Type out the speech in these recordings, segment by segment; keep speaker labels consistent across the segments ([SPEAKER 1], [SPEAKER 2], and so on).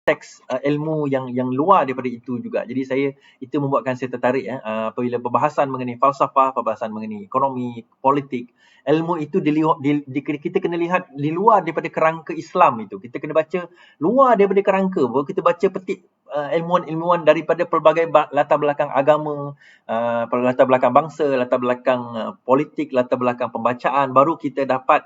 [SPEAKER 1] teks ilmu yang luar daripada itu juga. Jadi itu membuatkan saya tertarik apabila perbahasan mengenai falsafah, perbahasan mengenai ekonomi, politik, ilmu itu kita kena lihat di luar daripada kerangka Islam itu. Kita kena baca luar daripada kerangka. Baru kita baca petik ilmuwan-ilmuwan daripada pelbagai latar belakang agama, latar belakang bangsa, latar belakang politik, latar belakang pembacaan, baru kita dapat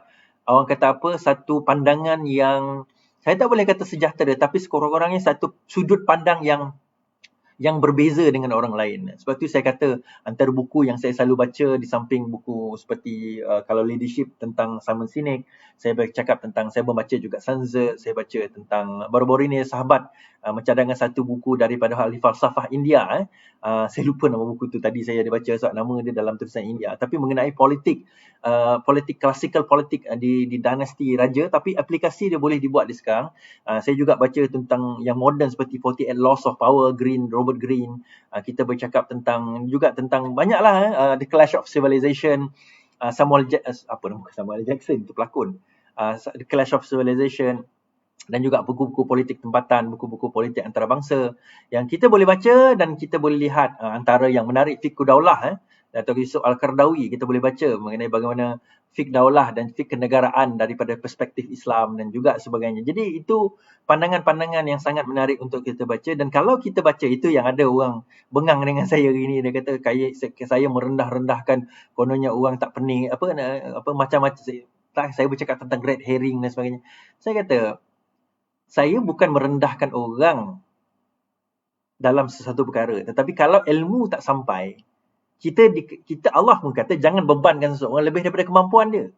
[SPEAKER 1] orang kata apa, satu pandangan yang saya tak boleh kata sejahtera, tapi sekurang-kurangnya satu sudut pandang yang berbeza dengan orang lain. Sebab tu saya kata antara buku yang saya selalu baca di samping buku seperti kalau leadership tentang Simon Sinek, saya bercakap tentang, saya membaca juga Sun Tzu, saya baca tentang baru-baru ini sahabat mencadangkan satu buku daripada ahli falsafah India. Saya lupa nama buku tu, tadi saya ada baca sebab nama dia dalam tulisan India, tapi mengenai politik, classical politik di dinasti raja, tapi aplikasi dia boleh dibuat di sekarang. Saya juga baca tentang yang moden seperti 48 Laws of Power, Robert Greene. Kita bercakap tentang banyaklah The Clash of Civilization, Samuel Jackson tu pelakon. The Clash of Civilization, dan juga buku-buku politik tempatan, buku-buku politik antarabangsa yang kita boleh baca dan kita boleh lihat. Antara yang menarik Fiqh Daulah Dato' Yusuf Al-Qaradawi, kita boleh baca mengenai bagaimana fiqh daulah dan fiqh kenegaraan daripada perspektif Islam dan juga sebagainya. Jadi itu pandangan-pandangan yang sangat menarik untuk kita baca, dan kalau kita baca itu, yang ada orang bengang dengan saya hari ini, dia kata saya merendah-rendahkan, kononnya orang tak pening macam-macam. Saya bercakap tentang red herring dan sebagainya. Saya kata saya bukan merendahkan orang dalam sesuatu perkara, tetapi kalau ilmu tak sampai, kita Allah pun kata jangan bebankan seseorang lebih daripada kemampuan dia.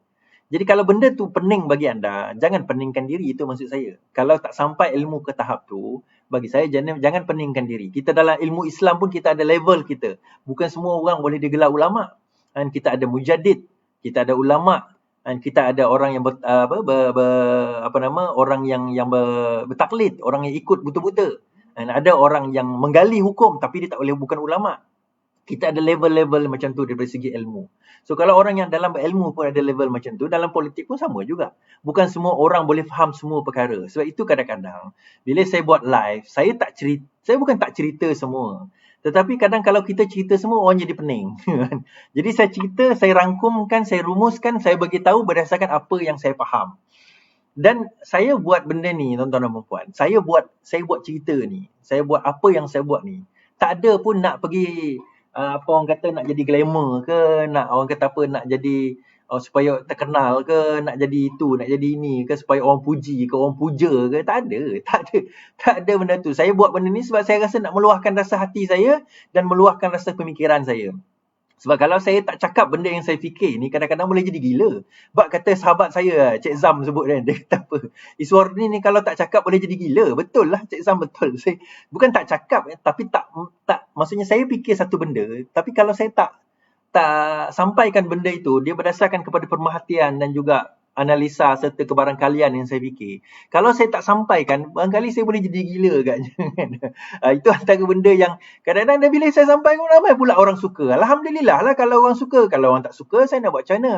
[SPEAKER 1] Jadi kalau benda tu pening bagi anda, jangan peningkan diri, itu maksud saya. Kalau tak sampai ilmu ke tahap tu, bagi saya jangan peningkan diri. Kita dalam ilmu Islam pun kita ada level kita. Bukan semua orang boleh digelar ulama. Dan kita ada mujadid, kita ada ulama, dan kita ada orang yang orang yang bertaklid, orang yang ikut buta-buta. Dan ada orang yang menggali hukum tapi dia tak boleh bukan ulama. Kita ada level-level macam tu dari segi ilmu. So kalau orang yang dalam berilmu pun ada level macam tu, dalam politik pun sama juga. Bukan semua orang boleh faham semua perkara. Sebab itu kadang-kadang bila saya buat live, saya bukan tak cerita semua. Tetapi kadang kalau kita cerita semua, orang jadi pening. Jadi saya cerita, saya rangkumkan, saya rumuskan, saya bagi tahu berdasarkan apa yang saya faham. Dan saya buat benda ni, tuan-tuan dan puan-puan. Saya buat cerita ni. Saya buat apa yang saya buat ni. Tak ada pun nak pergi apa orang kata nak jadi glamour ke, nak orang kata apa nak jadi supaya terkenal ke, nak jadi itu, nak jadi ini ke, supaya orang puji ke, orang puja ke. Tak ada benda tu. Saya buat benda ni sebab saya rasa nak meluahkan rasa hati saya dan meluahkan rasa pemikiran saya. Sebab kalau saya tak cakap benda yang saya fikir ni, kadang-kadang boleh jadi gila. Sebab kata sahabat saya, Cik Zam sebut dia kata apa, Iswardi ni kalau tak cakap boleh jadi gila. Betul lah Cik Zam, betul. Saya bukan tak cakap, tapi tak maksudnya saya fikir satu benda, tapi kalau saya tak sampaikan benda itu, dia berdasarkan kepada pemerhatian dan juga analisa serta kebarangkalian yang saya fikir. Kalau saya tak sampaikan, barangkali saya boleh jadi gila agaknya. Itu antara benda yang kadang-kadang bila saya sampaikan, ramai pula orang suka. Alhamdulillah lah kalau orang suka. Kalau orang tak suka, saya nak buat macam mana?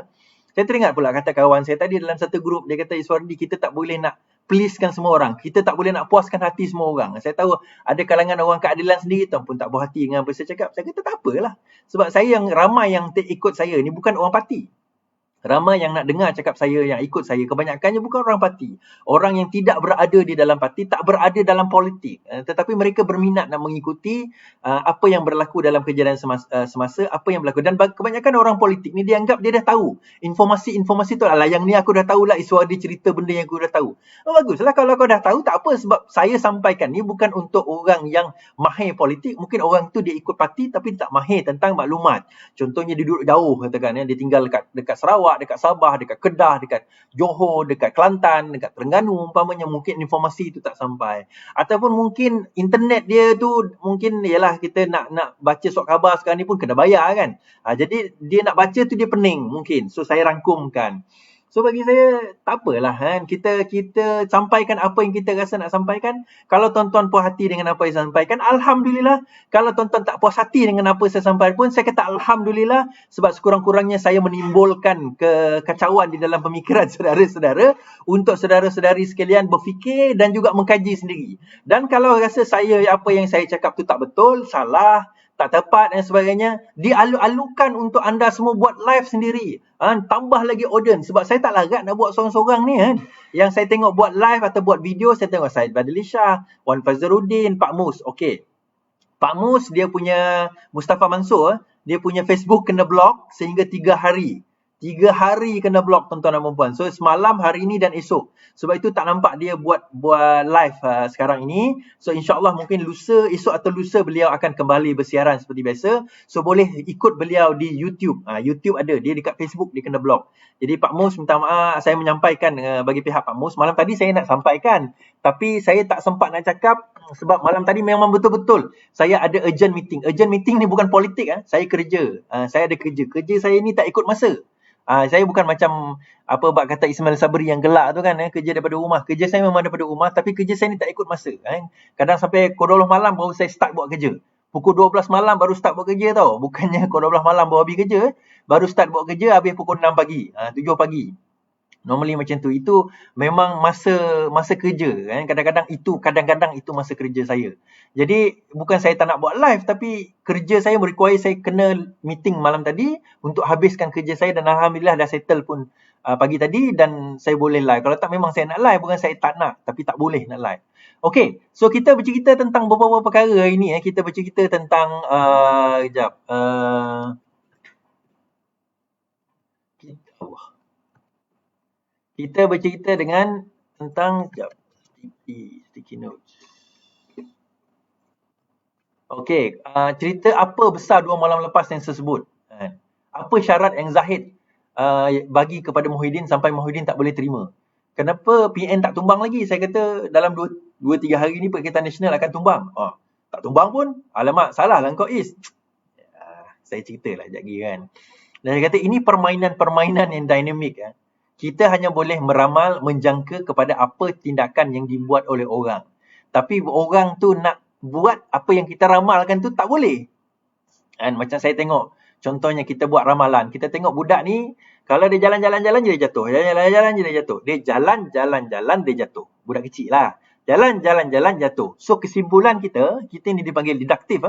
[SPEAKER 1] Saya teringat pula kata kawan saya tadi dalam satu grup, dia kata, Iswardi, kita tak boleh nak pleasekan semua orang. Kita tak boleh nak puaskan hati semua orang. Saya tahu ada kalangan orang keadilan sendiri pun tak puas hati dengan apa saya cakap. Saya kata tak apalah. Sebab saya yang ramai yang ikut saya ni bukan orang parti. Ramai yang nak dengar cakap saya, yang ikut saya, kebanyakannya bukan orang parti. Orang yang tidak berada di dalam parti, tak berada dalam politik. Tetapi mereka berminat nak mengikuti apa yang berlaku dalam kejadian semasa, apa yang berlaku. Dan kebanyakan orang politik ni, dia anggap dia dah tahu. Informasi-informasi tu, alah yang ni aku dah tahulah, Iswardi cerita benda yang aku dah tahu. Oh, baguslah kalau kau dah tahu, tak apa. Sebab saya sampaikan ni bukan untuk orang yang mahir politik. Mungkin orang tu dia ikut parti tapi tak mahir tentang maklumat. Contohnya dia duduk jauh, katakan, dia tinggal dekat Sarawak, dekat Sabah, dekat Kedah, dekat Johor, dekat Kelantan, dekat Terengganu umpamanya, mungkin informasi itu tak sampai. Ataupun mungkin internet dia tu mungkin ialah kita nak baca surat khabar sekarang ni pun kena bayar kan. Jadi dia nak baca tu dia pening mungkin. So saya rangkumkan. So bagi saya tak apalah kan, kita sampaikan apa yang kita rasa nak sampaikan. Kalau tuan-tuan puas hati dengan apa yang saya sampaikan, alhamdulillah. Kalau tuan-tuan tak puas hati dengan apa saya sampaikan pun, saya kata alhamdulillah, sebab sekurang-kurangnya saya menimbulkan kekacauan di dalam pemikiran saudara-saudara untuk saudara-saudari sekalian berfikir dan juga mengkaji sendiri. Dan kalau rasa apa yang saya cakap tu tak betul, salah, tak tepat dan sebagainya, dialu-alukan untuk anda semua buat live sendiri. Tambah lagi audience, sebab saya tak larat nak buat seorang-seorang ni kan. Yang saya tengok buat live atau buat video, saya tengok Syed Badli Shah, Wan Fazruddin, Pak Mus. Okey. Pak Mus dia punya Mustafa Mansur, dia punya Facebook kena block sehingga 3 hari. 3 hari kena block tuan-tuan dan puan-puan. So semalam, hari ini dan esok. Sebab itu tak nampak dia buat live sekarang ini. So insya-Allah mungkin esok atau lusa beliau akan kembali bersiaran seperti biasa. So boleh ikut beliau di YouTube. YouTube ada, dia dekat Facebook dia kena block. Jadi Pak Mus minta maaf, saya menyampaikan bagi pihak Pak Mus. Malam tadi saya nak sampaikan, tapi saya tak sempat nak cakap sebab malam tadi memang betul-betul saya ada urgent meeting. Urgent meeting ni bukan politik. Saya kerja. Saya ada kerja. Kerja saya ni tak ikut masa. Saya bukan macam apa bab kata Ismail Sabri yang gelak tu kan, kerja daripada rumah. Kerja saya memang daripada rumah, tapi kerja saya ni tak ikut masa. Kadang sampai pukul 12 malam baru saya start buat kerja. Pukul 12 malam baru start buat kerja tau. Bukannya pukul 12 malam baru habis kerja. Baru start buat kerja habis pukul 6 pagi. 7 pagi. Normally macam tu. Itu memang masa kerja kan. Kadang-kadang itu masa kerja saya. Jadi bukan saya tak nak buat live, tapi kerja saya require saya kena meeting malam tadi untuk habiskan kerja saya, dan alhamdulillah dah settle pun pagi tadi dan saya boleh live. Kalau tak memang saya nak live, bukan saya tak nak, tapi tak boleh nak live. Okey, so kita bercerita tentang beberapa perkara hari ni. Kita bercerita tentang kita bercerita tentang sticky notes. Okey, cerita apa besar 2 malam lepas yang saya sebut. Apa syarat yang Zahid bagi kepada Muhyiddin sampai Muhyiddin tak boleh terima? Kenapa PN tak tumbang lagi? Saya kata dalam 2-3 hari ni Perkhidmatan Nasional akan tumbang. Tak tumbang pun, alamak, salah lah kau Is. Saya ceritalah sekejap lagi kan. Dan saya kata ini permainan yang dinamik. Kita hanya boleh meramal, menjangka kepada apa tindakan yang dibuat oleh orang. Tapi orang tu nak buat apa yang kita ramalkan tu tak boleh. Macam saya tengok, contohnya kita buat ramalan. Kita tengok budak ni, kalau dia jalan-jalan-jalan je dia jatuh. Jalan-jalan je dia jatuh. Dia jalan-jalan-jalan dia jatuh. Budak kecil lah. Jalan-jalan-jalan jatuh. So kesimpulan kita ni dipanggil didaktif.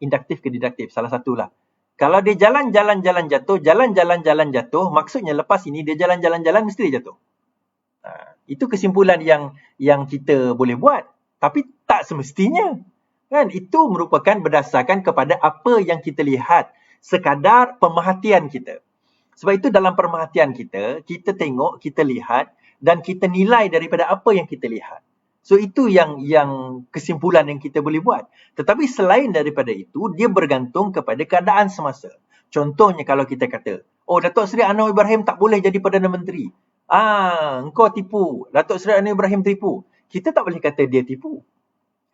[SPEAKER 1] Induktif ke didaktif, salah satulah. Kalau dia jalan-jalan-jalan jatuh, maksudnya lepas ini dia jalan-jalan-jalan mesti dia jatuh. Itu kesimpulan yang kita boleh buat. Tapi tak semestinya. Kan? Itu merupakan berdasarkan kepada apa yang kita lihat. Sekadar pemerhatian kita. Sebab itu dalam pemerhatian kita tengok, kita lihat dan kita nilai daripada apa yang kita lihat. So itu yang kesimpulan yang kita boleh buat. Tetapi selain daripada itu, dia bergantung kepada keadaan semasa. Contohnya kalau kita kata, Datuk Seri Anwar Ibrahim tak boleh jadi Perdana Menteri. Engkau tipu. Datuk Seri Anwar Ibrahim tipu. Kita tak boleh kata dia tipu.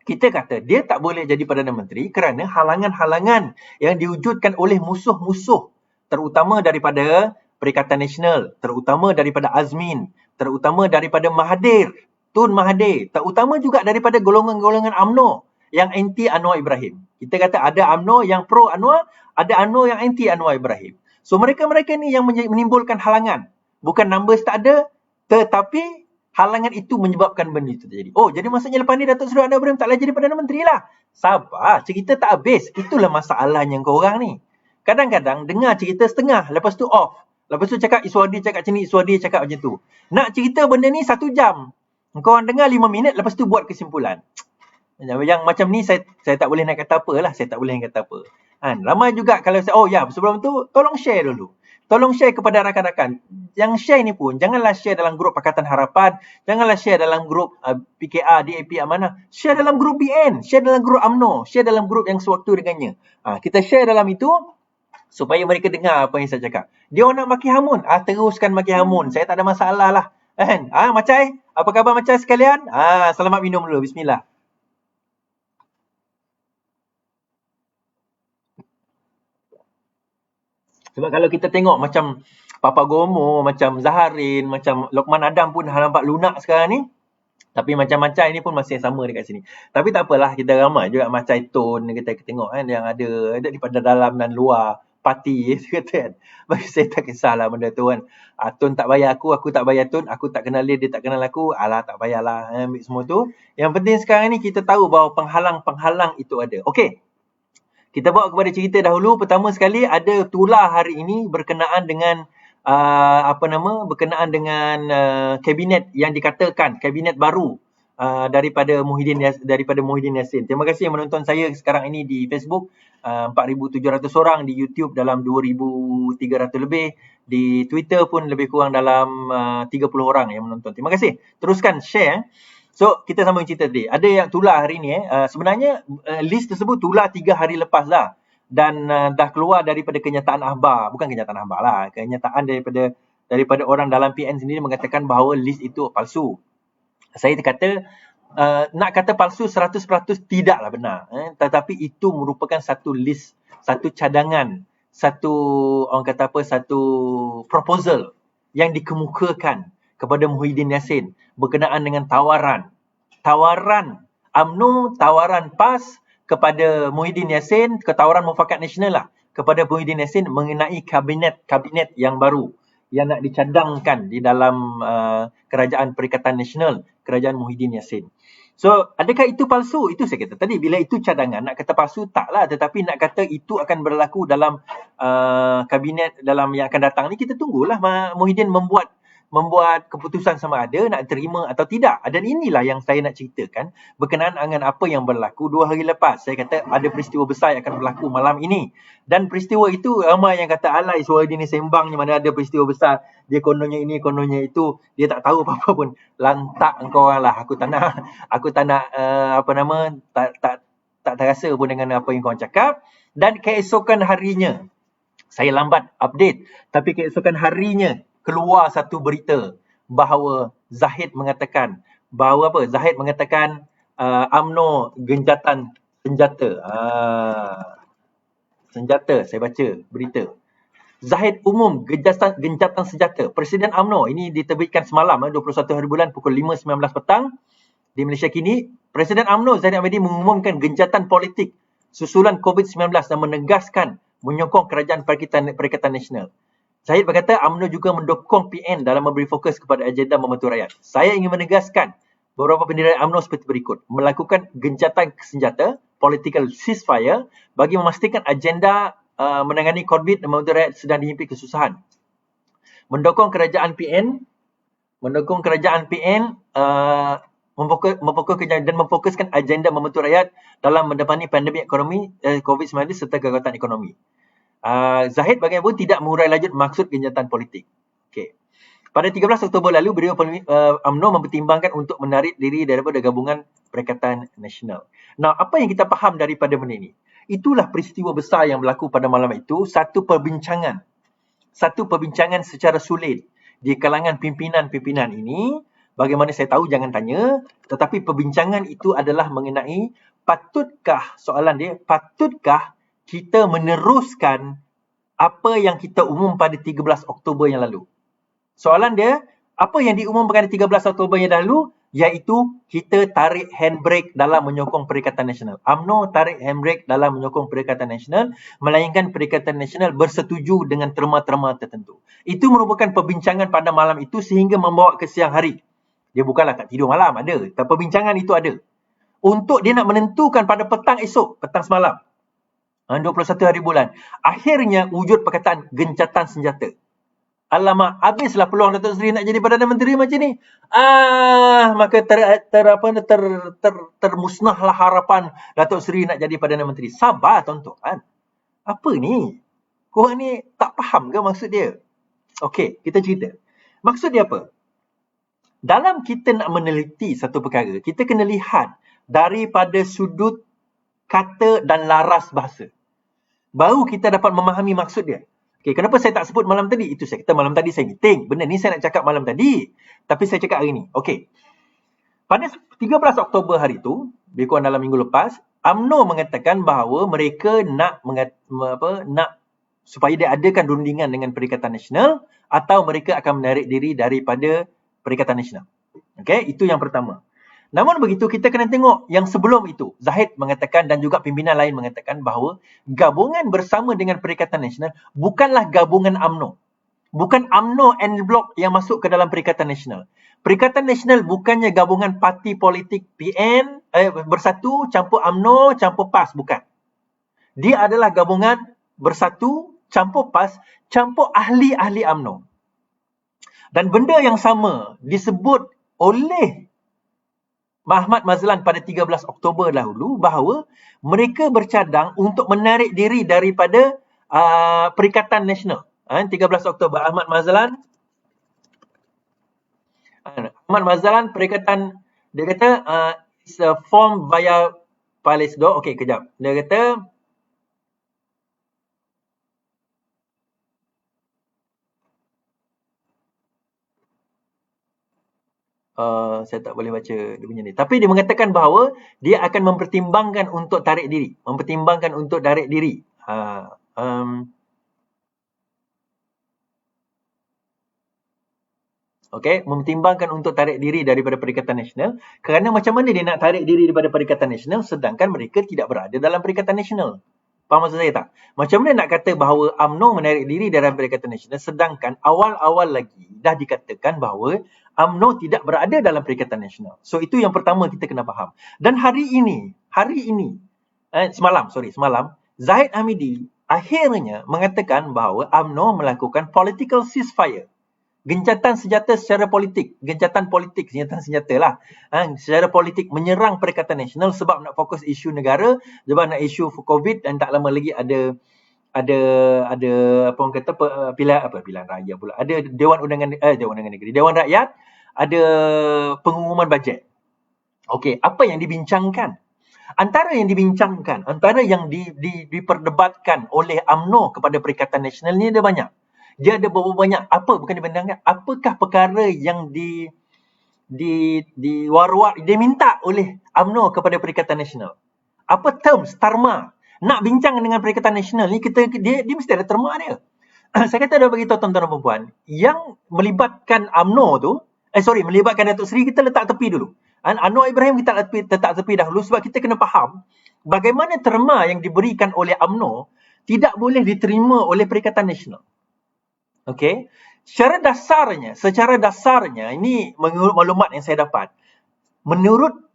[SPEAKER 1] Kita kata dia tak boleh jadi Perdana Menteri kerana halangan-halangan yang diwujudkan oleh musuh-musuh, terutama daripada Perikatan Nasional, terutama daripada Azmin, terutama daripada Mahathir, Tun Mahathir, terutama juga daripada golongan-golongan UMNO yang anti Anwar Ibrahim. Kita kata ada UMNO yang pro Anwar, ada UMNO yang anti Anwar Ibrahim. So mereka-mereka ni yang menimbulkan halangan. Bukan numbers tak ada, tetapi halangan itu menyebabkan benda itu terjadi. Jadi maksudnya lepas ni Datuk Seri Anwar Ibrahim tak boleh jadi Perdana Menteri lah. Sabar, cerita tak habis. Itulah masalahnya korang ni. Kadang-kadang dengar cerita setengah, lepas tu off. Lepas tu cakap Iswadi cakap macam ni, Iswadi cakap macam tu. Nak cerita benda ni 1 jam. Kau orang dengar 5 minit, lepas tu buat kesimpulan. Yang macam ni saya tak boleh nak kata apa lah. Saya tak boleh nak kata apa. Ramai juga kalau saya, sebelum tu tolong share dulu. Tolong share kepada rakan-rakan. Yang share ni pun, janganlah share dalam grup Pakatan Harapan. Janganlah share dalam grup PKR, DAP, Amanah. Share dalam grup BN. Share dalam grup UMNO. Share dalam grup yang sewaktu dengannya. Kita share dalam itu, supaya mereka dengar apa yang saya cakap. Dia orang nak maki hamun. Teruskan maki hamun. Saya tak ada masalah lah. Macai, apa khabar Macai sekalian? Selamat minum dulu. Bismillah. Sebab kalau kita tengok macam Papa Gomo, macam Zaharin, macam Lokman Adam pun nampak lunak sekarang ni. Tapi macam-macam ini pun masih sama dekat sini. Tapi tak apalah, kita ramai juga macam Tun kita tengok kan, yang ada daripada dalam dan luar parti kata kan. Bagi saya tak kisahlah benda tu kan. Tun tak bayar aku tak bayar Tun, aku tak kenal dia tak kenal aku. Alah, tak payahlah ambil semua tu. Yang penting sekarang ni kita tahu bahawa penghalang-penghalang itu ada. Okey. Kita bawa kepada cerita dahulu. Pertama sekali ada tular hari ini berkenaan dengan berkenaan dengan kabinet yang dikatakan kabinet baru daripada Muhyiddin Yassin. Terima kasih yang menonton saya sekarang ini di Facebook, 4,700 orang, di YouTube dalam 2,300 lebih, di Twitter pun lebih kurang dalam 30 orang yang menonton. Terima kasih. Teruskan share. So, kita sambung cerita tadi. Ada yang tular hari ni. Sebenarnya list tersebut tular 3 hari lepas dah. Dan dah keluar daripada kenyataan akhbar. Bukan kenyataan akhbar lah. Kenyataan daripada orang dalam PN sendiri mengatakan bahawa list itu palsu. Saya kata, nak kata palsu 100% tidaklah benar. Tetapi itu merupakan satu list, satu cadangan, satu proposal yang dikemukakan kepada Muhyiddin Yassin berkenaan dengan tawaran UMNO, tawaran PAS kepada Muhyiddin Yassin, tawaran Mufakat Nasional lah kepada Muhyiddin Yassin mengenai kabinet yang baru yang nak dicadangkan di dalam Kerajaan Perikatan Nasional, Kerajaan Muhyiddin Yassin. So, adakah itu palsu? Itu saya kata tadi, bila itu cadangan, nak kata palsu taklah, tetapi nak kata itu akan berlaku dalam kabinet dalam yang akan datang ni, kita tunggulah Muhyiddin membuat keputusan sama ada nak terima atau tidak. Dan inilah yang saya nak ceritakan berkenaan dengan apa yang berlaku 2 hari lepas. Saya kata ada peristiwa besar yang akan berlaku malam ini. Dan peristiwa itu ramai yang kata alai suara dia ni sembang ni, mana ada peristiwa besar. Dia kononnya ini, kononnya itu. Dia tak tahu apa-apa pun. Lantak engkau orang lah. Aku tak nak tak terasa pun dengan apa yang kau cakap. Dan keesokan harinya, saya lambat update, tapi keesokan harinya keluar satu berita bahawa Zahid mengatakan UMNO gencatan senjata. Senjata, saya baca berita. Zahid umum gencatan senjata. Presiden UMNO, ini diterbitkan semalam 21 hari bulan pukul 5.19 petang di Malaysia kini. Presiden UMNO Zahid Ahmadi mengumumkan gencatan politik susulan COVID-19 dan menegaskan menyokong Kerajaan Perikatan Nasional. Zahid berkata UMNO juga mendukung PN dalam memberi fokus kepada agenda membantu rakyat. Saya ingin menegaskan beberapa pendirian UMNO seperti berikut. Melakukan gencatan senjata, political ceasefire bagi memastikan agenda menangani COVID dan membantu rakyat sedang dihimpikan kesusahan. Mendukung kerajaan PN memfokuskan agenda membantu rakyat dalam menghadapi pandemik ekonomi COVID-19 serta kegagalan ekonomi. Zahid bagaimanapun tidak mengurai lanjut maksud gencatan politik. Okay. Pada 13 Oktober lalu, beliau UMNO mempertimbangkan untuk menarik diri daripada Gabungan Perikatan Nasional. Nah, apa yang kita faham daripada benda ini? Itulah peristiwa besar yang berlaku pada malam itu, satu perbincangan secara sulit di kalangan pimpinan-pimpinan ini. Bagaimana saya tahu, jangan tanya. Tetapi perbincangan itu adalah mengenai patutkah kita meneruskan apa yang kita umum pada 13 Oktober yang lalu. Soalan dia, apa yang diumumkan pada 13 Oktober yang lalu, iaitu kita tarik handbrake dalam menyokong Perikatan Nasional. UMNO tarik handbrake dalam menyokong Perikatan Nasional, melainkan Perikatan Nasional bersetuju dengan terma-terma tertentu. Itu merupakan perbincangan pada malam itu sehingga membawa ke siang hari. Dia bukanlah tak tidur malam, ada. Tapi perbincangan itu ada. Untuk dia nak menentukan pada petang semalam. 21 hari bulan. Akhirnya wujud perkataan gencatan senjata. Alamak, habislah peluang Datuk Seri nak jadi Perdana Menteri macam ni. Maka termusnahlah harapan Datuk Seri nak jadi Perdana Menteri. Sabar tuan-tuan. Apa ni? Korang ni tak faham ke maksud dia? Okey, kita cerita. Maksud dia apa? Dalam kita nak meneliti satu perkara, kita kena lihat daripada sudut kata dan laras bahasa. Baru kita dapat memahami maksud dia. Okay, kenapa saya tak sebut malam tadi? Itu saya kata malam tadi saya meeting. Benda ni saya nak cakap malam tadi. Tapi saya cakap hari ni. Okey. Pada 13 Oktober hari itu, lebih kurang dalam minggu lepas, UMNO mengatakan bahawa mereka nak supaya dia adakan rundingan dengan Perikatan Nasional atau mereka akan menarik diri daripada Perikatan Nasional. Okey, itu yang pertama. Namun begitu, kita kena tengok yang sebelum itu. Zahid mengatakan dan juga pimpinan lain mengatakan bahawa gabungan bersama dengan Perikatan Nasional bukanlah gabungan UMNO. Bukan UMNO and Bloc yang masuk ke dalam Perikatan Nasional. Perikatan Nasional bukannya gabungan parti politik PN bersatu campur UMNO campur PAS, bukan. Dia adalah gabungan bersatu campur PAS campur ahli-ahli UMNO. Dan benda yang sama disebut oleh Ahmad Mazlan pada 13 Oktober dahulu bahawa mereka bercadang untuk menarik diri daripada Perikatan Nasional. 13 Oktober Ahmad Mazlan Perikatan, dia kata it's a form via Palesdo. Okey, kejap. Dia kata saya tak boleh baca dia punya ni. Tapi dia mengatakan bahawa dia akan mempertimbangkan untuk tarik diri. Okey, mempertimbangkan untuk tarik diri daripada Perikatan Nasional kerana macam mana dia nak tarik diri daripada Perikatan Nasional sedangkan mereka tidak berada dalam Perikatan Nasional. Faham maksud saya tak? Macam mana nak kata bahawa UMNO menarik diri dalam Perikatan Nasional sedangkan awal-awal lagi dah dikatakan bahawa UMNO tidak berada dalam Perikatan Nasional. So itu yang pertama kita kena faham. Dan hari ini, semalam Zahid Hamidi akhirnya mengatakan bahawa UMNO melakukan political ceasefire. Gencatan senjata secara politik. Senjata lah. Secara politik menyerang Perikatan Nasional sebab nak fokus isu negara, sebab nak isu COVID dan tak lama lagi ada apa orang kata pilihan raya pula. Ada Dewan Rakyat, ada pengumuman bajet. Okey, apa yang dibincangkan? Antara yang diperdebatkan oleh UMNO kepada Perikatan Nasional ni ada banyak. Dia ada beberapa banyak bukan dibandangkan, apakah perkara yang diwar-war dia minta oleh UMNO kepada Perikatan Nasional. Apa terms terma nak bincang dengan Perikatan Nasional ni, dia mesti ada terma dia. Saya kata dah bagi tahu tuan-tuan dan puan-puan, yang melibatkan UMNO tu, melibatkan Datuk Seri kita letak tepi dulu. Anwar Ibrahim kita letak tepi dahulu sebab kita kena faham bagaimana terma yang diberikan oleh UMNO tidak boleh diterima oleh Perikatan Nasional. Okey, secara dasarnya ini maklumat yang saya dapat. Menurut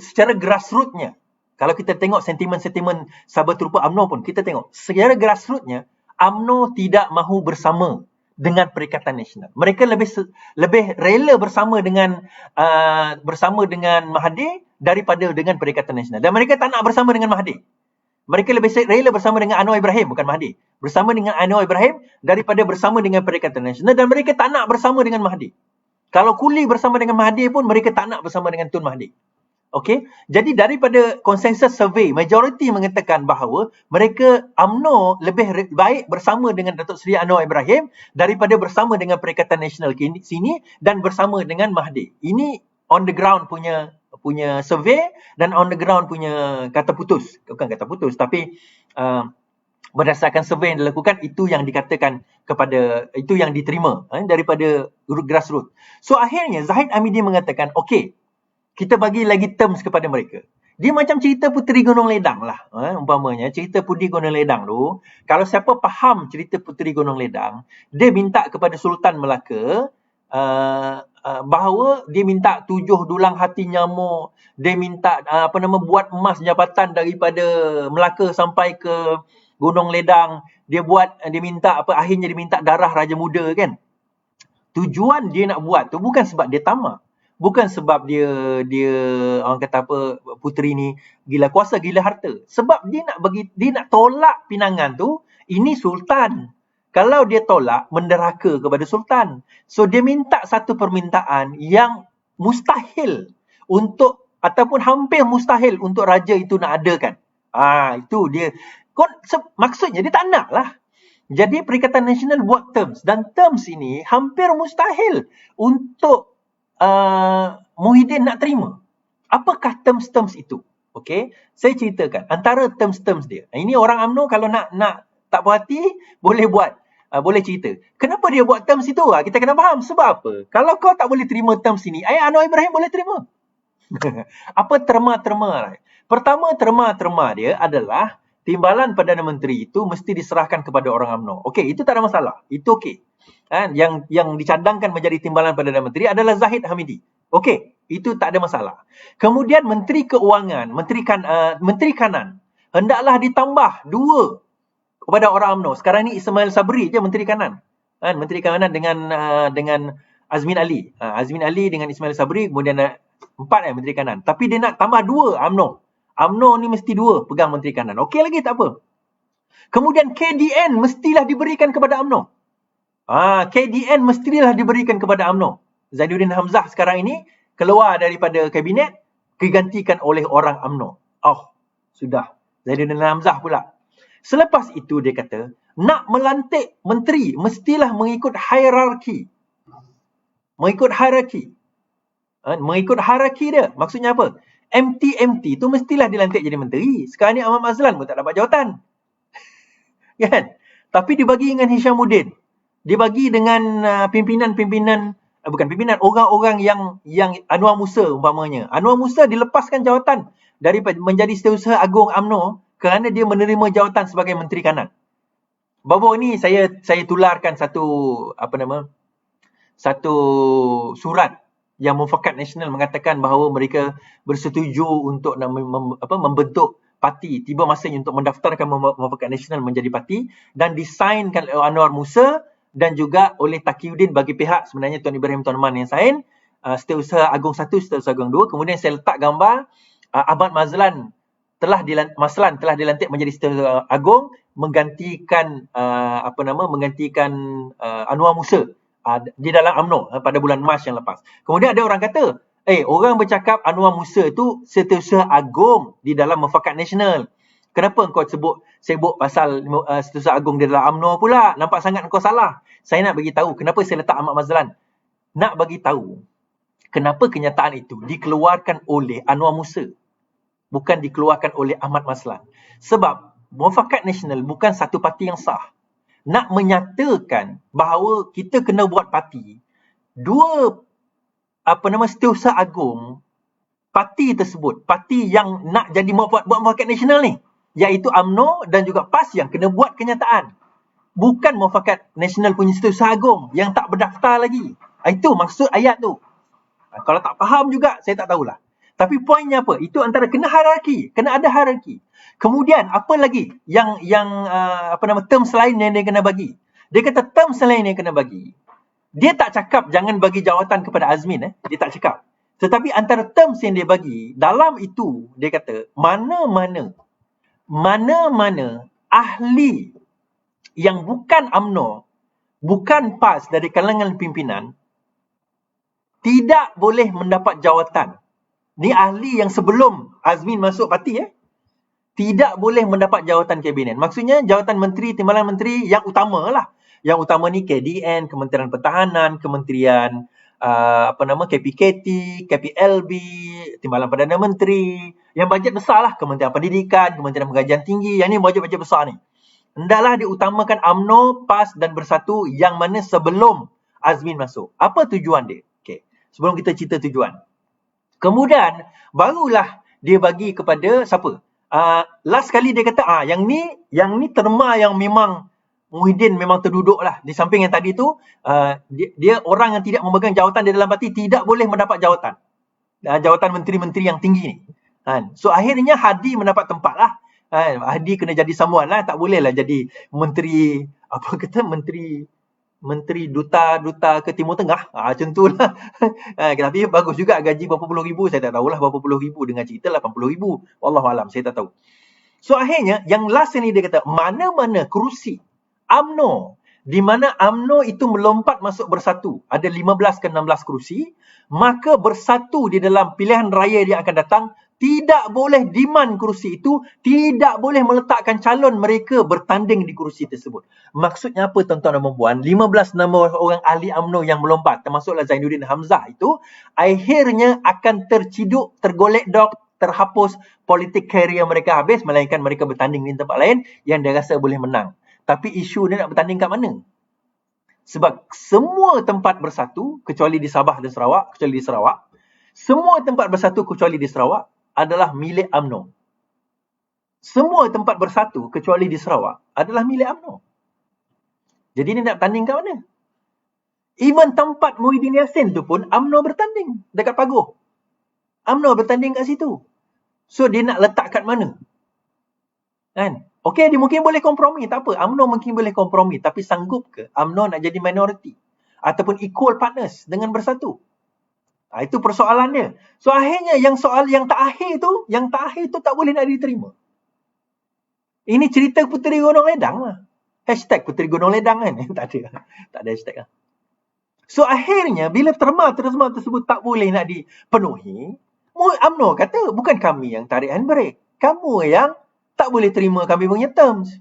[SPEAKER 1] secara grassrootsnya, kalau kita tengok sentimen-sentimen sahabat terupa UMNO pun kita tengok, secara grassrootsnya UMNO tidak mahu bersama dengan Perikatan Nasional. Mereka lebih rela bersama dengan Mahathir daripada dengan Perikatan Nasional. Dan mereka tak nak bersama dengan Mahathir. Mereka lebih rela bersama dengan Anwar Ibrahim, bukan Mahathir. Bersama dengan Anwar Ibrahim daripada bersama dengan Perikatan Nasional, dan mereka tak nak bersama dengan Mahathir. Kalau Kuli bersama dengan Mahathir pun mereka tak nak bersama dengan Tun Mahathir. Okey, jadi daripada konsensus survey, majoriti mengatakan bahawa mereka UMNO lebih baik bersama dengan Datuk Seri Anwar Ibrahim daripada bersama dengan Perikatan Nasional sini dan bersama dengan Mahathir. Ini on the ground punya survey dan on the ground punya bukan kata putus tapi berdasarkan survey yang dilakukan, itu yang dikatakan itu yang diterima daripada grassroots. So akhirnya Zahid Hamidi mengatakan, okey, kita bagi lagi terms kepada mereka. Dia macam cerita Puteri Gunung Ledang lah. Umpamanya cerita Puteri Gunung Ledang tu, kalau siapa faham cerita Puteri Gunung Ledang, dia minta kepada Sultan Melaka bahawa dia minta 7 dulang hati nyamuk, dia minta buat emas jabatan daripada Melaka sampai ke Gunung Ledang, akhirnya dia minta darah Raja Muda kan. Tujuan dia nak buat tu bukan sebab dia tamak, bukan sebab dia orang kata puteri ni gila kuasa, gila harta, sebab dia nak tolak pinangan tu. Ini sultan. Kalau dia tolak, menderhaka kepada sultan. So dia minta satu permintaan yang mustahil ataupun hampir mustahil untuk raja itu nak adakan. Itu dia. Maksudnya dia tak nak lah. Jadi Perikatan Nasional buat terms, dan terms ini hampir mustahil untuk Muhyiddin nak terima. Apakah terms-terms itu? Okey, saya ceritakan antara terms-terms dia. Ini orang UMNO kalau nak tak puas hati, boleh buat. Boleh cerita. Kenapa dia buat terms itu? Kita kena faham. Sebab apa? Kalau kau tak boleh terima terms ini, Anwar Ibrahim boleh terima. Apa terma-terma? Pertama, terma-terma dia adalah timbalan Perdana Menteri itu mesti diserahkan kepada orang UMNO. Okey, itu tak ada masalah. Itu okey. Yang dicadangkan menjadi timbalan Perdana Menteri adalah Zahid Hamidi. Okey, itu tak ada masalah. Kemudian Menteri Keuangan, Menteri Kanan, hendaklah ditambah 2 kepada orang UMNO. Sekarang ni Ismail Sabri je Menteri Kanan. Menteri Kanan dengan Azmin Ali. Azmin Ali dengan Ismail Sabri, kemudian 4 Menteri Kanan. Tapi dia nak tambah 2 UMNO. UMNO ni mesti 2 pegang Menteri Kanan. Okey lagi, tak apa. Kemudian KDN mestilah diberikan kepada UMNO. KDN mestilah diberikan kepada UMNO. Zainuddin Hamzah sekarang ini keluar daripada kabinet, digantikan oleh orang UMNO. Sudah. Zainuddin Hamzah pula. Selepas itu dia kata, nak melantik menteri mestilah mengikut hierarki. Mengikut hierarki. Mengikut hierarki dia. Maksudnya apa? MT tu mestilah dilantik jadi menteri. Sekarang ni Ahmad Mazlan pun tak dapat jawatan. Kan? Tapi dibagi dengan Hishamuddin. Dibagi dengan pimpinan-pimpinan, bukan pimpinan, orang-orang yang Anwar Musa umpamanya. Anwar Musa dilepaskan jawatan daripada menjadi Setiausaha Agung UMNO kerana dia menerima jawatan sebagai Menteri Kanan. Baru ni saya tularkan satu surat yang Mufakat Nasional mengatakan bahawa mereka bersetuju untuk membentuk parti, tiba masanya untuk mendaftarkan Mufakat Nasional menjadi parti dan disainkan oleh Anwar Musa dan juga oleh Taqiyuddin bagi pihak sebenarnya Tuan Ibrahim Tuan Man yang sign, Setiausaha Agung 1, Setiausaha Agung 2. Kemudian saya letak gambar Ahmad Mazlan telah dilantik menjadi Setiausaha Agung menggantikan Anwar Musa di dalam UMNO pada bulan Mac yang lepas. Kemudian ada orang kata, orang bercakap Anwar Musa tu Setiausaha Agung di dalam Mufakat Nasional. Kenapa kau sebut pasal Setiausaha Agung di dalam UMNO pula? Nampak sangat kau salah. Saya nak bagi tahu kenapa saya letak Ahmad Mazlan. Nak bagi tahu kenapa kenyataan itu dikeluarkan oleh Anwar Musa, bukan dikeluarkan oleh Ahmad Mazlan. Sebab Mufakat Nasional bukan satu parti yang sah. Nak menyatakan bahawa kita kena buat parti, 2 Setiausaha Agung parti tersebut, parti yang nak jadi buat Mufakat Nasional ni, iaitu UMNO dan juga PAS yang kena buat kenyataan. Bukan Mufakat Nasional punya Setiausaha Agung yang tak berdaftar lagi. Itu maksud ayat tu. Kalau tak faham juga, saya tak tahulah. Tapi poinnya apa? Itu antara kena hierarki, kena ada hierarki. Kemudian apa lagi yang term lain yang dia kena bagi? Dia kata term lain yang kena bagi. Dia tak cakap jangan bagi jawatan kepada Azmin, dia tak cakap. Tetapi antara terms yang dia bagi, dalam itu dia kata mana-mana ahli yang bukan UMNO, bukan PAS dari kalangan pimpinan tidak boleh mendapat jawatan. Ni ahli yang sebelum Azmin masuk parti, tidak boleh mendapat jawatan kabinet. Maksudnya jawatan menteri, timbalan menteri yang utama lah. Yang utama ni KDN, Kementerian Pertahanan, Kementerian KPKT, KPLB, timbalan Perdana Menteri. Yang bajet besar lah, Kementerian Pendidikan, Kementerian Pengajian Tinggi. Yang ni bajet-bajet besar ni. Hendaklah diutamakan UMNO, PAS dan Bersatu yang mana sebelum Azmin masuk. Apa tujuan dia? Okay. Sebelum kita cerita tujuan. Kemudian barulah dia bagi kepada siapa? Last kali dia kata yang ni terma yang memang Muhyiddin memang terduduk lah. Di samping yang tadi tu dia orang yang tidak memegang jawatan di dalam parti tidak boleh mendapat jawatan. Jawatan menteri-menteri yang tinggi ni. So akhirnya Hadi mendapat tempat lah. Hadi kena jadi someone lah. Tak boleh lah jadi menteri menteri duta ke Timur Tengah. Macam tu lah. Tapi bagus juga gaji berapa puluh ribu. Saya tak tahulah berapa puluh ribu. Dengan cerita 80 ribu. Wallahualam. Saya tak tahu. So akhirnya yang last ni dia kata mana-mana kerusi UMNO di mana UMNO itu melompat masuk Bersatu. Ada 15 ke 16 kerusi. Maka Bersatu di dalam pilihan raya yang akan datang tidak boleh demand kerusi itu, tidak boleh meletakkan calon mereka bertanding di kerusi tersebut. Maksudnya apa tuan-tuan dan puan? 15 nama orang ahli UMNO yang melompat, termasuklah Zainuddin Hamzah itu, akhirnya akan terciduk, tergolek dok, terhapus politik karier mereka habis, melainkan mereka bertanding di tempat lain yang dia rasa boleh menang. Tapi isu dia nak bertanding kat mana? Sebab semua tempat bersatu, kecuali di Sabah dan Sarawak, kecuali di Sarawak, semua tempat bersatu kecuali di Sarawak adalah milik UMNO. Semua tempat bersatu kecuali di Sarawak adalah milik UMNO. Jadi ni nak bertanding kat mana? Even tempat Muhyiddin Yassin tu pun UMNO bertanding dekat Paguh. UMNO bertanding kat situ. So dia nak letak kat mana? Kan? Okey, dia mungkin boleh kompromi, tak apa. UMNO mungkin boleh kompromi, tapi sanggup ke UMNO nak jadi minority ataupun equal partners dengan bersatu? Itu persoalan dia. So akhirnya yang soal yang tak akhir tu tak boleh nak diterima. Ini cerita Puteri Gunung Ledang lah. Hashtag Puteri Gunung Ledang kan? Tak ada hashtag lah. So akhirnya bila terma tersebut tak boleh nak dipenuhi, UMNO kata bukan kami yang tarik handbrake. Kamu yang tak boleh terima kami punya terms.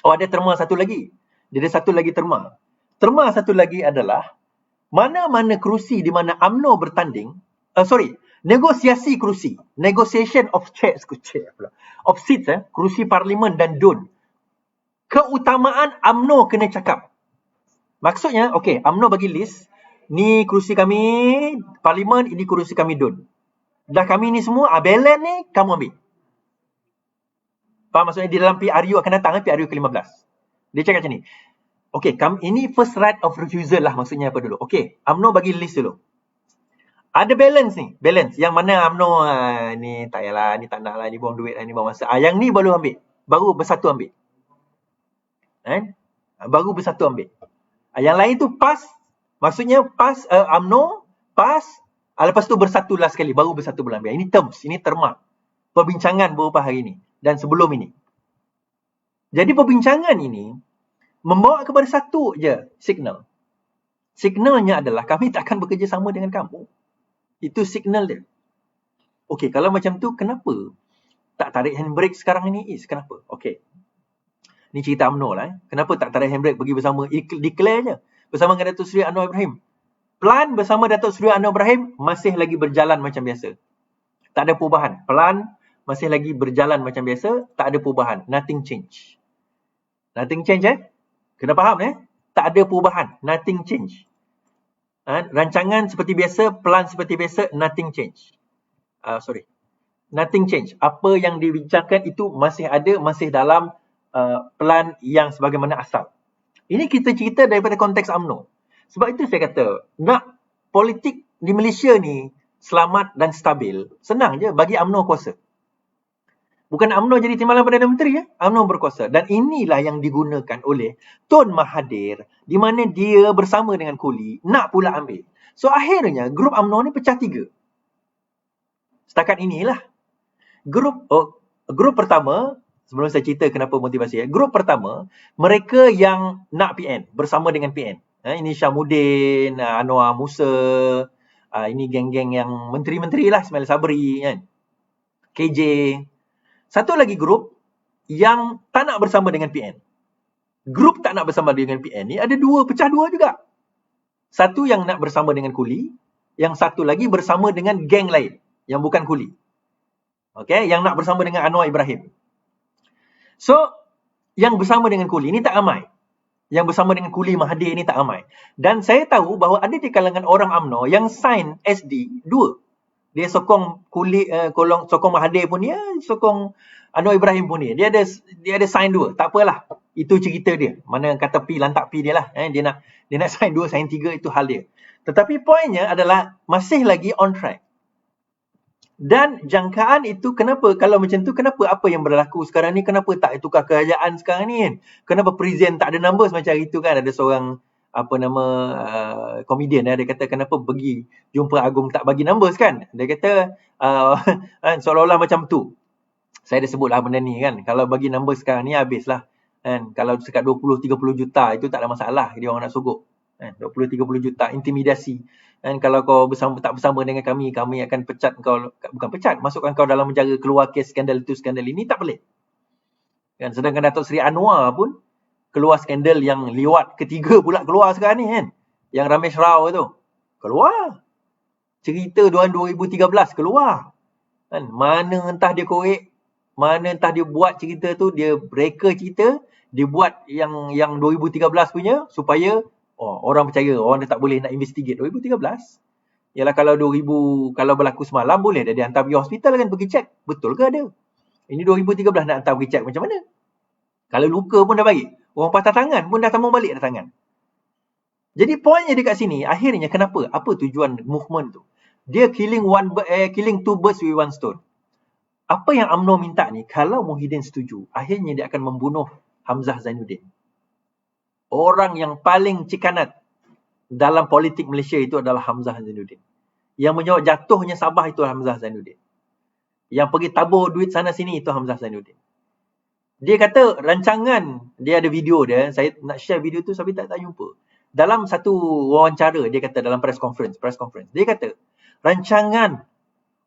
[SPEAKER 1] Oh, ada terma satu lagi. Dia ada satu lagi terma. Terma satu lagi adalah mana-mana kerusi di mana UMNO bertanding, negosiasi kerusi, negotiation of chairs, of seats, kerusi parlimen dan DUN. Keutamaan UMNO kena cakap. Maksudnya, okey, UMNO bagi list, ni kerusi kami parlimen, ini kerusi kami DUN. Dah kami ni semua, balance ni kamu ambil. Faham maksudnya? Di dalam PRU akan datang, PRU ke-15. Dia cakap macam ni. Okey, ini first right of refusal lah maksudnya apa dulu. Okey, UMNO bagi list dulu. Ada balance ni, balance. Yang mana UMNO, ni tak payahlah, ni tak nak lah, ni buang duit lah, ni buang masa. Yang ni baru ambil. Baru bersatu ambil. Baru bersatu ambil. Yang lain tu pass, maksudnya pass, UMNO, pass, lepas tu bersatulah sekali, baru bersatu boleh ambil. Ini terms, ini terma. Perbincangan beberapa hari ni. Dan sebelum ini. Jadi perbincangan ini membawa kepada satu je signal. Signalnya adalah kami takkan bekerjasama dengan kamu. Itu signal dia. Okey, kalau macam tu kenapa tak tarik handbrake sekarang ini? Kenapa? Okey. Ni cerita UMNO lah. Kenapa tak tarik handbrake pergi bersama, declare je. Bersama dengan Datuk Seri Anwar Ibrahim. Plan bersama Datuk Seri Anwar Ibrahim masih lagi berjalan macam biasa. Tak ada perubahan. Plan masih lagi berjalan macam biasa, tak ada perubahan. Nothing change. Nothing change Kena faham tak ada perubahan. Nothing change. Rancangan seperti biasa, plan seperti biasa, nothing change. Nothing change. Apa yang dibincangkan itu masih ada, masih dalam plan yang sebagaimana asal. Ini kita cerita daripada konteks UMNO. Sebab itu saya kata, nak politik di Malaysia ni selamat dan stabil, senang je bagi UMNO kuasa. Bukan UMNO jadi timbalan Perdana Menteri, UMNO berkuasa. Dan inilah yang digunakan oleh Tun Mahathir, di mana dia bersama dengan Kuli nak pula ambil. So akhirnya grup UMNO ni pecah 3. Setakat inilah. Grup pertama, sebelum saya cerita kenapa motivasi, grup pertama, mereka yang nak PN, bersama dengan PN. Ini Syamuddin, Anwar Musa, ini geng-geng yang menteri-menteri lah, Ismail Sabri, kan? KJ. Satu lagi grup yang tak nak bersama dengan PN. Grup tak nak bersama dengan PN ni ada pecah dua juga. Satu yang nak bersama dengan Kuli, yang satu lagi bersama dengan geng lain yang bukan Kuli. Okey, yang nak bersama dengan Anwar Ibrahim. So, yang bersama dengan Kuli ni tak ramai. Yang bersama dengan Kuli Mahathir ni tak ramai. Dan saya tahu bahawa ada di kalangan orang UMNO yang sign SD 2. Dia sokong Kuli, sokong Mahathir pun dia, sokong Anwar Ibrahim pun dia. Dia ada sign 2. Tak apalah. Itu cerita dia. Mana kata pi lantak pi dia lah. Dia nak sign 2, sign 3, itu hal dia. Tetapi poinnya adalah masih lagi on track. Dan jangkaan itu kenapa, kalau macam tu, kenapa apa yang berlaku sekarang ni, kenapa tak tukar kerajaan sekarang ni kan? Kenapa present tak ada numbers macam itu kan? Ada seorang komedian dia kata kenapa pergi jumpa Agong tak bagi numbers kan? Dia kata seolah-olah macam tu. Saya dah sebutlah benda ni kan. Kalau bagi numbers sekarang ni habislah. Kan? Kalau sekat 20-30 juta itu tak ada masalah. Dia orang nak sogok. 20-30 juta intimidasi. Dan kalau kau tak bersama dengan kami akan pecat kau, bukan pecat, masukkan kau dalam penjara, keluar kes skandal itu, skandal ini, tak boleh. Kan? Sedangkan Datuk Seri Anwar pun keluar skandal yang liwat ketiga pula keluar sekarang ni kan. Yang Ramesh Rao tu. Keluar. Cerita 2013 keluar. Kan? Mana entah dia korek, Mana entah dia buat cerita tu, dia reka cerita, dia buat yang 2013 punya supaya orang percaya, orang dah tak boleh nak investigate. 2013? Yalah kalau 2000, kalau berlaku semalam boleh dah dia hantar pergi hospital kan, pergi check. Betul ke ada? Ini 2013 nak hantar pergi check macam mana? Kalau luka pun dah baik. Orang patah tangan pun dah tambah balik dah tangan. Jadi poinnya dekat sini, akhirnya kenapa? Apa tujuan movement tu? Dia killing two birds with one stone. Apa yang UMNO minta ni, kalau Muhyiddin setuju, akhirnya dia akan membunuh Hamzah Zainuddin. Orang yang paling cikanat dalam politik Malaysia itu adalah Hamzah Zainuddin. Yang menyebabkan jatuhnya Sabah itu Hamzah Zainuddin. Yang pergi tabur duit sana sini itu Hamzah Zainuddin. Dia kata rancangan, dia ada video dia, saya nak share video tu tapi tak jumpa. Dalam satu wawancara, dia kata dalam press conference, dia kata, rancangan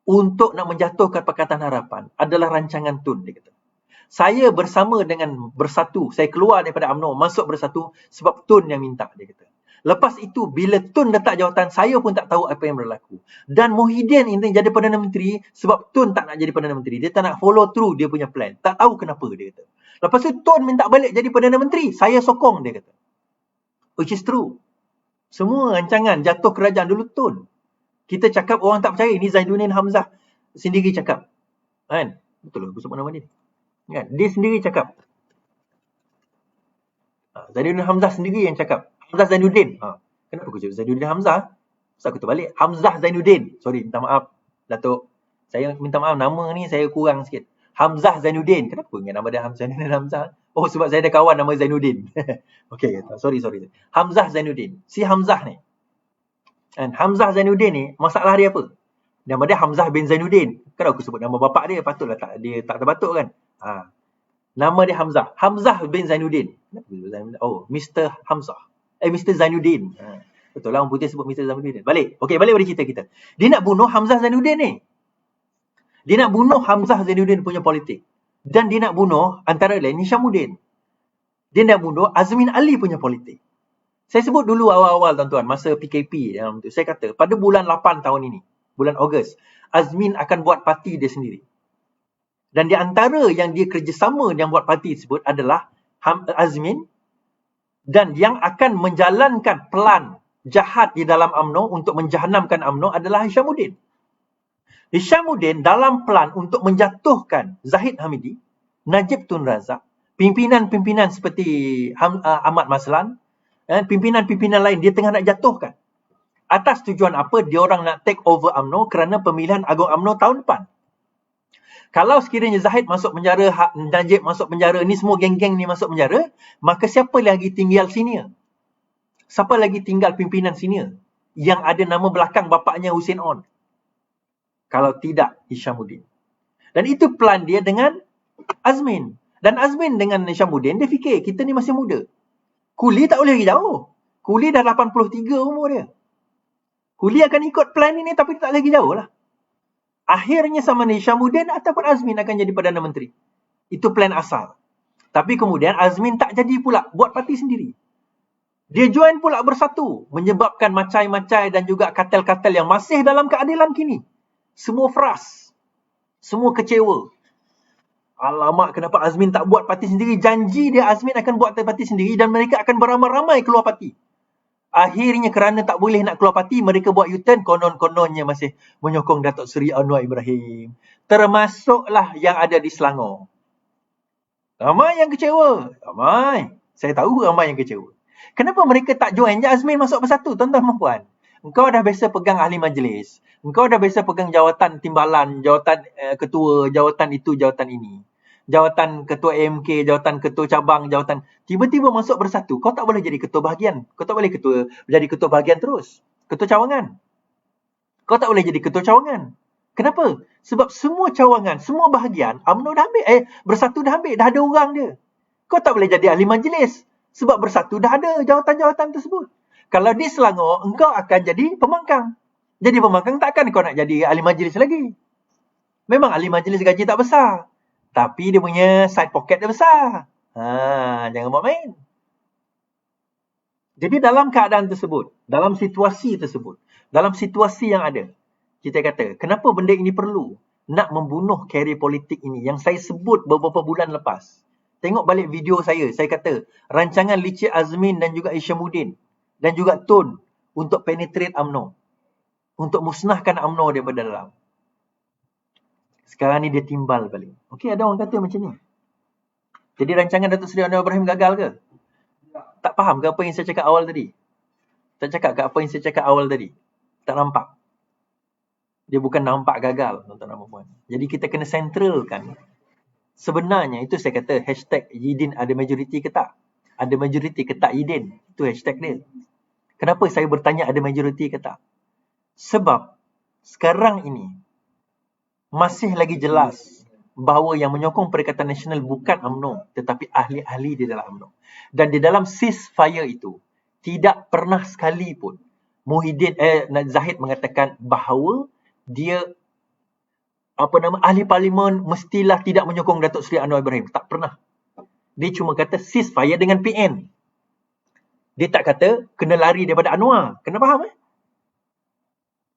[SPEAKER 1] untuk nak menjatuhkan Pakatan Harapan adalah rancangan Tun, dia kata. Saya bersama dengan Bersatu, saya keluar daripada UMNO, masuk Bersatu sebab Tun yang minta, dia kata. Lepas itu, bila Tun letak jawatan, saya pun tak tahu apa yang berlaku. Dan Muhyiddin ini jadi Perdana Menteri sebab Tun tak nak jadi Perdana Menteri. Dia tak nak follow through dia punya plan. Tak tahu kenapa, dia kata. Lepas itu, Tun minta balik jadi Perdana Menteri. Saya sokong, dia kata. Which is true. Semua rancangan jatuh kerajaan dulu Tun. Kita cakap orang tak percaya. Ini Zainuddin Hamzah sendiri cakap. Kan? Betul lah, aku sebut nama dia. Kan? Dia sendiri cakap. Zainuddin Hamzah sendiri yang cakap. Hamzah Zainuddin. Kenapa aku cakap Zainuddin Hamzah? Kenapa aku terbalik? Hamzah Zainuddin. Sorry, minta maaf. Datuk. Saya minta maaf, nama ni saya kurang sikit. Hamzah Zainuddin. Kenapa aku ingat nama dia Zainuddin Hamzah? Oh, sebab saya ada kawan nama Zainuddin. Okay, sorry. Hamzah Zainuddin. Si Hamzah ni. And Hamzah Zainuddin ni, masalah dia apa? Nama dia Hamzah bin Zainuddin. Kalau aku sebut nama bapak dia, patutlah dia tak terbatuk kan? Nama dia Hamzah. Hamzah bin Zainuddin. Oh, Mr. Hamzah. Mr. Zainuddin. Betul lah, orang putih sebut Mr. Zainuddin. Balik pada cerita kita. Dia nak bunuh Hamzah Zainuddin ni. Dia nak bunuh Hamzah Zainuddin punya politik. Dan dia nak bunuh antara lain Hishamuddin. Dia nak bunuh Azmin Ali punya politik. Saya sebut dulu awal-awal tuan-tuan, masa PKP dalam tu. Saya kata, pada bulan 8 tahun ini, bulan Ogos, Azmin akan buat parti dia sendiri. Dan di antara yang dia kerjasama yang buat parti tersebut adalah Azmin, dan yang akan menjalankan plan jahat di dalam UMNO untuk menjahanamkan UMNO adalah Hishamuddin. Hishamuddin dalam plan untuk menjatuhkan Zahid Hamidi, Najib Tun Razak, pimpinan-pimpinan seperti Ahmad Maslan, dan pimpinan-pimpinan lain dia tengah nak jatuhkan. Atas tujuan apa? Dia orang nak take over UMNO kerana pemilihan agung UMNO tahun depan. Kalau sekiranya Zahid masuk penjara, Najib masuk penjara, ni semua geng-geng ni masuk penjara, maka siapa lagi tinggal senior? Siapa lagi tinggal pimpinan senior yang ada nama belakang bapaknya Hussein On? Kalau tidak Hishamuddin. Dan itu plan dia dengan Azmin. Dan Azmin dengan Hishamuddin, dia fikir kita ni masih muda. Kuli tak boleh pergi jauh. Kuli dah 83 umur dia. Kuli akan ikut plan ini tapi tak lagi jauh lah. Akhirnya sama Hishamuddin ataupun Azmin akan jadi Perdana Menteri. Itu plan asal. Tapi kemudian Azmin tak jadi pula buat parti sendiri. Dia join pula Bersatu. Menyebabkan macai-macai dan juga kartel-kartel yang masih dalam keadilan kini. Semua frust. Semua kecewa. Alamak, kenapa Azmin tak buat parti sendiri? Janji dia Azmin akan buat parti sendiri dan mereka akan beramai-ramai keluar parti. Akhirnya kerana tak boleh nak keluar parti, mereka buat U-turn, konon-kononnya masih menyokong Datuk Seri Anwar Ibrahim. Termasuklah yang ada di Selangor. Ramai yang kecewa. Ramai. Saya tahu ramai yang kecewa. Kenapa mereka tak join je Azmin masuk Bersatu, tuan-tuan dan puan? Engkau dah biasa pegang ahli majlis. Engkau dah biasa pegang jawatan timbalan, jawatan ketua, jawatan itu, jawatan ini. Jawatan ketua AMK, jawatan ketua cabang, jawatan. Tiba-tiba masuk Bersatu. Kau tak boleh jadi ketua bahagian. Kau tak boleh jadi ketua bahagian terus. Ketua cawangan. Kau tak boleh jadi ketua cawangan. Kenapa? Sebab semua cawangan, semua bahagian, UMNO dah ambil. Bersatu dah ambil. Dah ada orang dia. Kau tak boleh jadi ahli majlis. Sebab Bersatu dah ada jawatan-jawatan tersebut. Kalau di Selangor, engkau akan jadi pembangkang. Jadi pembangkang takkan kau nak jadi ahli majlis lagi. Memang ahli majlis gaji tak besar. Tapi dia punya side pocket dia besar. Jangan buat main. Jadi dalam keadaan tersebut, dalam situasi tersebut, dalam situasi yang ada, kita kata, kenapa benda ini perlu? nak membunuh karier politik ini yang saya sebut beberapa bulan lepas. Tengok balik video saya kata rancangan Licik Azmin dan juga Isyamuddin dan juga Tun untuk penetrate UMNO. Untuk musnahkan UMNO daripada dalam. Sekarang ni dia timbal balik. Okey, ada orang kata macam ni. Jadi rancangan Datuk Seri Anwar Ibrahim gagal ke? Tak faham ke apa yang saya cakap awal tadi? Tak cakap ke apa yang saya cakap awal tadi? Tak nampak. Dia bukan nampak gagal, tuan-tuan dan puan. Jadi kita kena centralkan. Sebenarnya itu saya kata hashtag Yidin ada majoriti ke tak? Ada majoriti ke tak Yidin? Itu hashtag dia. Kenapa saya bertanya ada majoriti ke tak? Sebab sekarang ini masih lagi jelas bahawa yang menyokong Perikatan Nasional bukan UMNO tetapi ahli-ahli di dalam UMNO. Dan di dalam ceasefire itu tidak pernah sekalipun Zahid mengatakan bahawa dia ahli parlimen mestilah tidak menyokong Datuk Seri Anwar Ibrahim. Tak pernah. Dia cuma kata ceasefire dengan PN. Dia tak kata kena lari daripada Anwar. Kena faham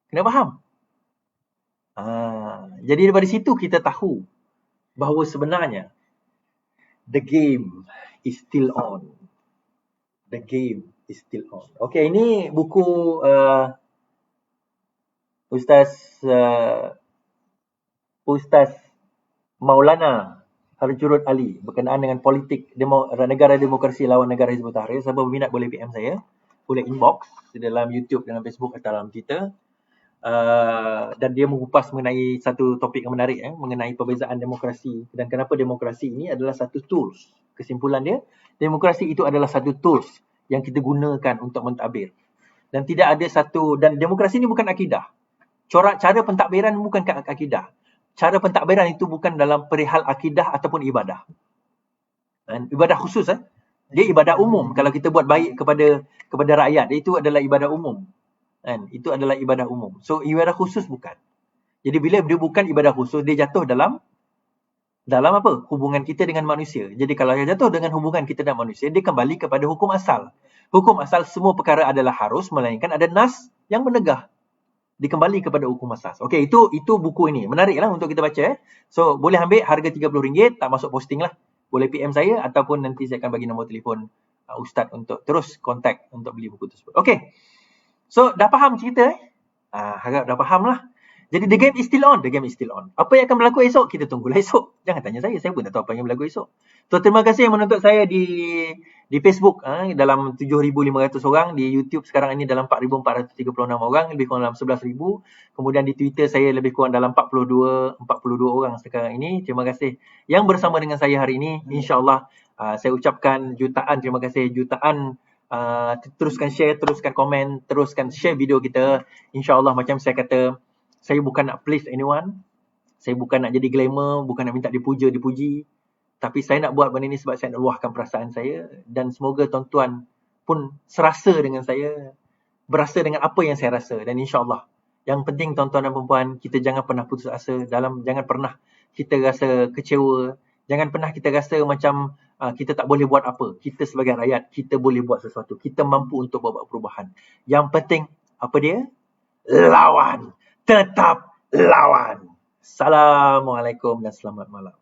[SPEAKER 1] Kena faham? Jadi daripada situ kita tahu bahawa sebenarnya the game is still on. The game is still on. Okey, ini buku Ustaz Maulana Harjurut Ali berkenaan dengan politik negara demokrasi lawan negara Hizbut Tahrir. Siapa berminat boleh PM saya, boleh inbox di dalam YouTube, dalam Facebook atau dalam Twitter. Dan dia mengupas mengenai satu topik yang menarik mengenai perbezaan demokrasi dan kenapa demokrasi ini adalah satu tools. Kesimpulan dia, demokrasi itu adalah satu tools yang kita gunakan untuk mentadbir. Dan tidak ada satu, dan demokrasi ini bukan akidah. Cara pentadbiran bukan akidah. Cara pentadbiran itu bukan dalam perihal akidah ataupun ibadah. Dan ibadah khusus dia ibadah umum. Kalau kita buat baik kepada rakyat, itu adalah ibadah umum. Itu adalah ibadah umum. So ibadah khusus bukan. Jadi bila dia bukan ibadah khusus, dia jatuh dalam apa? Hubungan kita dengan manusia. Jadi kalau dia jatuh dengan hubungan kita dengan manusia, dia kembali kepada hukum asal. Hukum asal semua perkara adalah harus, melainkan ada nas yang menegah. Dikembali kepada hukum asas. Okey, itu buku ini. Menariklah untuk kita baca. So boleh ambil harga RM30, tak masuk posting lah. Boleh PM saya ataupun nanti saya akan bagi nombor telefon Ustaz untuk terus kontak untuk beli buku tersebut. Okey. So, dah faham cerita harap dah faham lah. Jadi, the game is still on. The game is still on. Apa yang akan berlaku esok? Kita tunggulah esok. Jangan tanya saya. Saya pun tak tahu apa yang berlaku esok. So, terima kasih yang menonton saya di Facebook. Dalam 7,500 orang. Di YouTube sekarang ini dalam 4,436 orang. Lebih kurang dalam 11,000. Kemudian di Twitter saya lebih kurang dalam 42 orang sekarang ini. Terima kasih yang bersama dengan saya hari ini. InsyaAllah saya ucapkan jutaan. Terima kasih jutaan. Teruskan share, teruskan komen, teruskan share video kita. InsyaAllah macam saya kata, saya bukan nak please anyone. Saya bukan nak jadi glamour, bukan nak minta dipuji. Tapi saya nak buat benda ni sebab saya nak luahkan perasaan saya. Dan semoga tuan-tuan pun serasa dengan saya, berasa dengan apa yang saya rasa. Dan insyaAllah, yang penting tuan-tuan dan perempuan, kita jangan pernah putus asa. Jangan pernah kita rasa kecewa. Jangan pernah kita rasa macam kita tak boleh buat apa. Kita sebagai rakyat, kita boleh buat sesuatu. Kita mampu untuk buat perubahan. Yang penting, apa dia? Lawan. Tetap lawan. Assalamualaikum dan selamat malam.